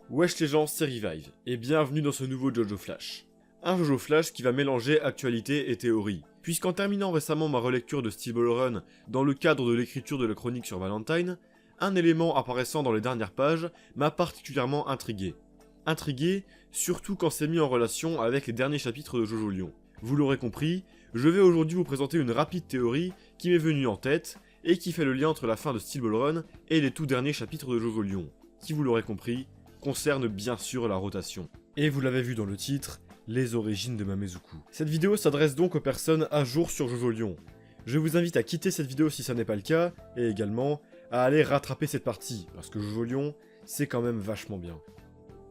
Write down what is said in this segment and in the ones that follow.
Wesh les gens, c'est Revive, et bienvenue dans ce nouveau Jojo Flash. Un Jojo Flash qui va mélanger actualité et théorie, puisqu'en terminant récemment ma relecture de Steel Ball Run dans le cadre de l'écriture de la chronique sur Valentine, un élément apparaissant dans les dernières pages m'a particulièrement intrigué. Intrigué, surtout quand c'est mis en relation avec les derniers chapitres de Jojo Lion. Vous l'aurez compris, je vais aujourd'hui vous présenter une rapide théorie qui m'est venue en tête, et qui fait le lien entre la fin de Steel Ball Run et les tout derniers chapitres de Jojo Lion, qui vous l'aurez compris, concerne bien sûr la rotation. Et vous l'avez vu dans le titre, les origines de Mamezuku. Cette vidéo s'adresse donc aux personnes à jour sur Jojo Lion. Je vous invite à quitter cette vidéo si ça n'est pas le cas, et également à aller rattraper cette partie, parce que Jojo Lion, c'est quand même vachement bien.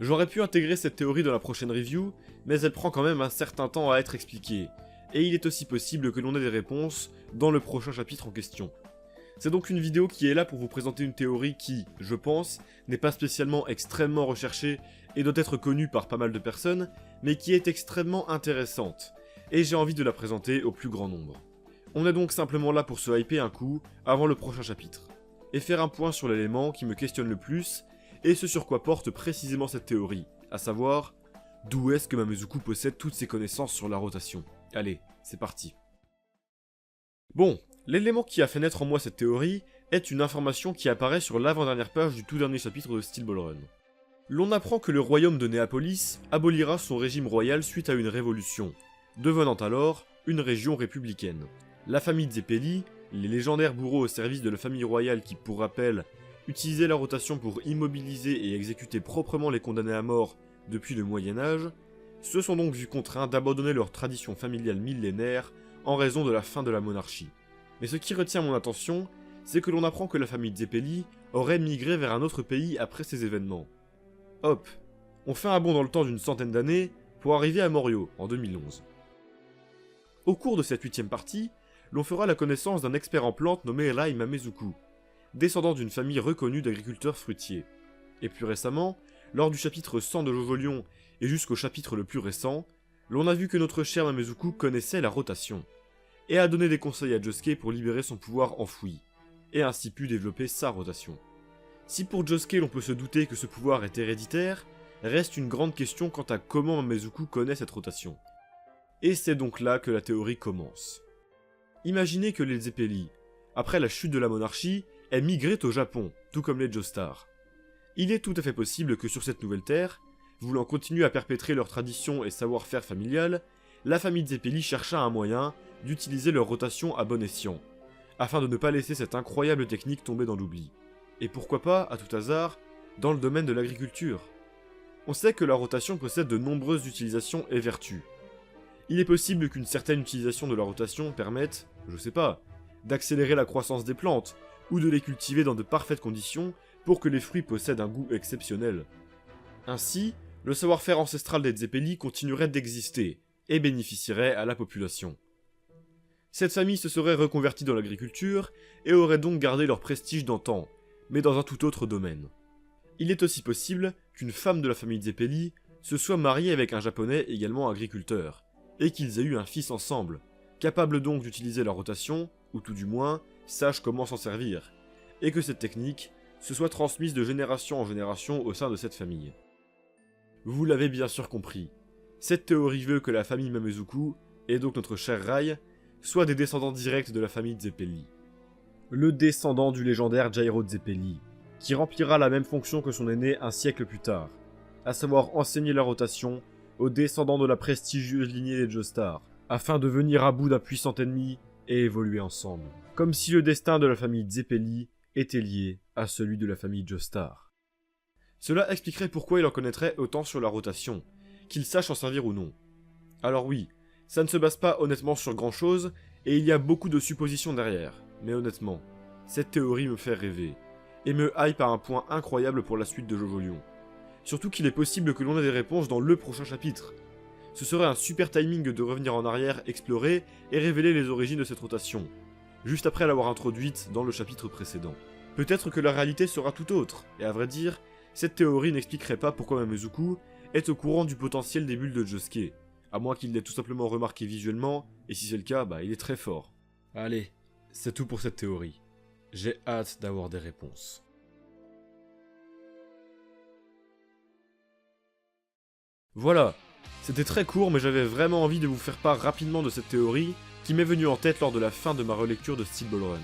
J'aurais pu intégrer cette théorie dans la prochaine review, mais elle prend quand même un certain temps à être expliquée, et il est aussi possible que l'on ait des réponses dans le prochain chapitre en question. C'est donc une vidéo qui est là pour vous présenter une théorie qui, je pense, n'est pas spécialement extrêmement recherchée et doit être connue par pas mal de personnes, mais qui est extrêmement intéressante, et j'ai envie de la présenter au plus grand nombre. On est donc simplement là pour se hyper un coup avant le prochain chapitre, et faire un point sur l'élément qui me questionne le plus, et ce sur quoi porte précisément cette théorie, à savoir, d'où est-ce que Mamezuku possède toutes ses connaissances sur la rotation. Allez, c'est parti. Bon, l'élément qui a fait naître en moi cette théorie est une information qui apparaît sur l'avant-dernière page du tout dernier chapitre de Steel Ball Run. L'on apprend que le royaume de Néapolis abolira son régime royal suite à une révolution, devenant alors une région républicaine. La famille Zeppeli, les légendaires bourreaux au service de la famille royale qui, pour rappel, utilisaient la rotation pour immobiliser et exécuter proprement les condamnés à mort depuis le Moyen-Âge, se sont donc vus contraints d'abandonner leur tradition familiale millénaire en raison de la fin de la monarchie. Mais ce qui retient mon attention, c'est que l'on apprend que la famille Zeppeli aurait migré vers un autre pays après ces événements. Hop, on fait un bond dans le temps d'une centaine d'années pour arriver à Morio, en 2011. Au cours de cette 8ème partie, l'on fera la connaissance d'un expert en plantes nommé Rai Mamezuku, descendant d'une famille reconnue d'agriculteurs fruitiers. Et plus récemment, lors du chapitre 100 de Jojo Lion et jusqu'au chapitre le plus récent, l'on a vu que notre cher Mamezuku connaissait la rotation, et a donné des conseils à Josuke pour libérer son pouvoir enfoui, et ainsi pu développer sa rotation. Si pour Josuke l'on peut se douter que ce pouvoir est héréditaire, reste une grande question quant à comment Mamezuku connaît cette rotation. Et c'est donc là que la théorie commence. Imaginez que les Zeppeli, après la chute de la monarchie, aient migré au Japon, tout comme les Joestar. Il est tout à fait possible que sur cette nouvelle terre, voulant continuer à perpétrer leur tradition et savoir-faire familial, la famille Zeppeli chercha un moyen d'utiliser leur rotation à bon escient, afin de ne pas laisser cette incroyable technique tomber dans l'oubli. Et pourquoi pas, à tout hasard, dans le domaine de l'agriculture. On sait que la rotation possède de nombreuses utilisations et vertus. Il est possible qu'une certaine utilisation de la rotation permette, je sais pas, d'accélérer la croissance des plantes, ou de les cultiver dans de parfaites conditions pour que les fruits possèdent un goût exceptionnel. Ainsi, le savoir-faire ancestral des Zeppeli continuerait d'exister, et bénéficierait à la population. Cette famille se serait reconvertie dans l'agriculture, et aurait donc gardé leur prestige d'antan, mais dans un tout autre domaine. Il est aussi possible qu'une femme de la famille Zeppeli se soit mariée avec un japonais également agriculteur, et qu'ils aient eu un fils ensemble, capable donc d'utiliser la rotation, ou tout du moins, sache comment s'en servir, et que cette technique se soit transmise de génération en génération au sein de cette famille. Vous l'avez bien sûr compris, cette théorie veut que la famille Mamezuku, et donc notre cher Rai, soit des descendants directs de la famille Zeppeli. Le descendant du légendaire Jairo Zeppeli, qui remplira la même fonction que son aîné un siècle plus tard, à savoir enseigner la rotation aux descendants de la prestigieuse lignée des Joestar, afin de venir à bout d'un puissant ennemi et évoluer ensemble. Comme si le destin de la famille Zeppeli était lié à celui de la famille Joestar. Cela expliquerait pourquoi il en connaîtrait autant sur la rotation, qu'il sache en servir ou non. Alors oui, ça ne se base pas honnêtement sur grand chose, et il y a beaucoup de suppositions derrière, mais honnêtement, cette théorie me fait rêver, et me hype à un point incroyable pour la suite de Jojo Lion. Surtout qu'il est possible que l'on ait des réponses dans le prochain chapitre. Ce serait un super timing de revenir en arrière, explorer, et révéler les origines de cette rotation, juste après l'avoir introduite dans le chapitre précédent. Peut-être que la réalité sera tout autre, et à vrai dire, cette théorie n'expliquerait pas pourquoi Mamezuku est au courant du potentiel des bulles de Josuke, à moins qu'il l'ait tout simplement remarqué visuellement, et si c'est le cas, bah il est très fort. Allez, c'est tout pour cette théorie. J'ai hâte d'avoir des réponses. Voilà, c'était très court mais j'avais vraiment envie de vous faire part rapidement de cette théorie qui m'est venue en tête lors de la fin de ma relecture de Steel Ball Run.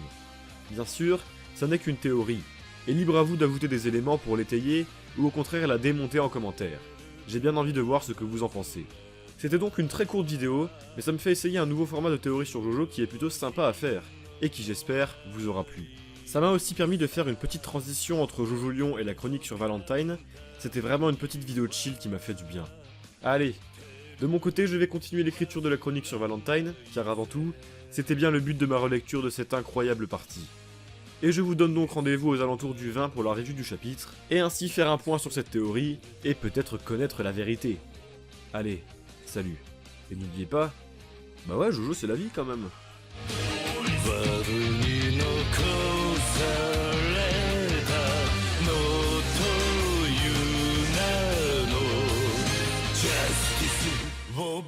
Bien sûr, ça n'est qu'une théorie, et libre à vous d'ajouter des éléments pour l'étayer ou au contraire la démonter en commentaire. J'ai bien envie de voir ce que vous en pensez. C'était donc une très courte vidéo, mais ça me fait essayer un nouveau format de théorie sur Jojo qui est plutôt sympa à faire, et qui j'espère vous aura plu. Ça m'a aussi permis de faire une petite transition entre Jojo Lion et la chronique sur Valentine, c'était vraiment une petite vidéo chill qui m'a fait du bien. Allez, de mon côté je vais continuer l'écriture de la chronique sur Valentine, car avant tout, c'était bien le but de ma relecture de cette incroyable partie. Et je vous donne donc rendez-vous aux alentours du 20 pour la review du chapitre, et ainsi faire un point sur cette théorie, et peut-être connaître la vérité. Allez, salut. Et n'oubliez pas, bah ouais, Jojo c'est la vie quand même. Oh,